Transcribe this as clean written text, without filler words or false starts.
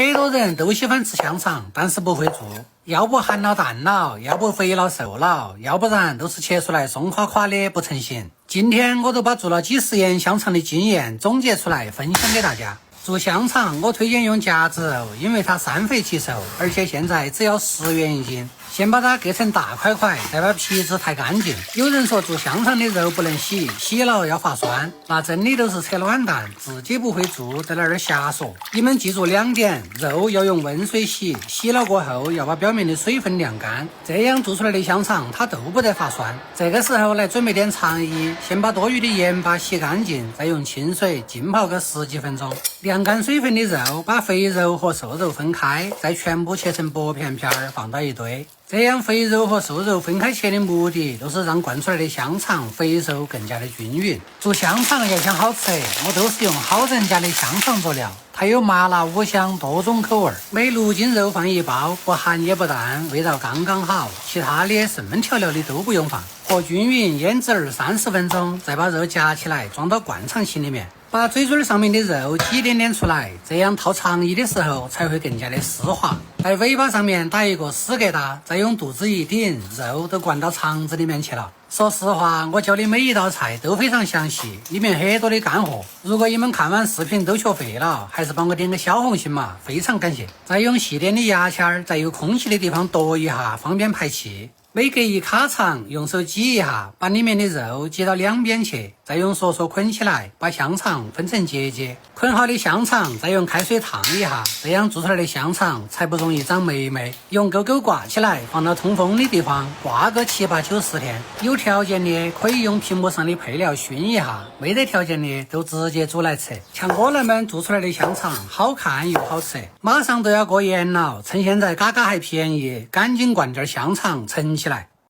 很多人都喜欢吃香肠，但是不会做，要不含了淡了，要不肥了瘦了，要不然都是切出来松垮垮的不成形。今天我都把做了几十年香肠的经验总结出来分享给大家。做香肠我推荐用夹子肉，因为它3肥7瘦，而且现在只要10元一斤。先把它割成大块块，再把皮子抬干净。有人说做香肠的肉不能洗，洗了要发酸，那真的都是扯卵蛋，自己不会做在那儿瞎说。你们记住2点，肉要用温水洗，洗了过后要把表面的水分晾干，这样做出来的香肠它都不得发酸。这个时候来准备点肠衣，先把多余的盐巴洗干净，再用清水浸泡个10几分钟。晾干水分的肉，把肥肉和瘦肉分开，再全部切成薄片片放到一堆。这样肥肉和瘦肉分开切的目的，都是让灌出来的香肠肥瘦更加的均匀。做香肠要想好吃，我都是用好人家的香肠佐料，它有麻辣5香多种口味，每6斤肉放1包，不咸也不淡，味道刚刚好。其他的什么调料的都不用放，和均匀腌制20-30分钟，再把肉夹起来装到灌肠器里面。把嘴嘴上面的肉挤点点出来，这样套肠衣的时候才会更加的丝滑。在尾巴上面打一个丝疙瘩，再用肚子一顶，肉都灌到肠子里面去了。说实话，我教的每一道菜都非常详细，里面很多的干货。如果你们看完视频都学会了，还是帮我点个小红心嘛，非常感谢。再用细点的牙签在有空气的地方剁一下，方便排气。每隔1卡长，用手挤一下，把里面的肉挤到两边去，再用砣砣捆起来，把香肠分成节节。捆好的香肠再用开水烫一下，这样做出来的香肠才不容易长霉霉。用钩钩挂起来，放到通风的地方，挂个7、8、9、10天。有条件的可以用屏幕上的配料熏一下，没得条件的都直接煮来吃。像我那们做出来的香肠，好看又好吃。马上都要过年了，趁现在嘎嘎还便宜，赶紧灌点香肠盛起来。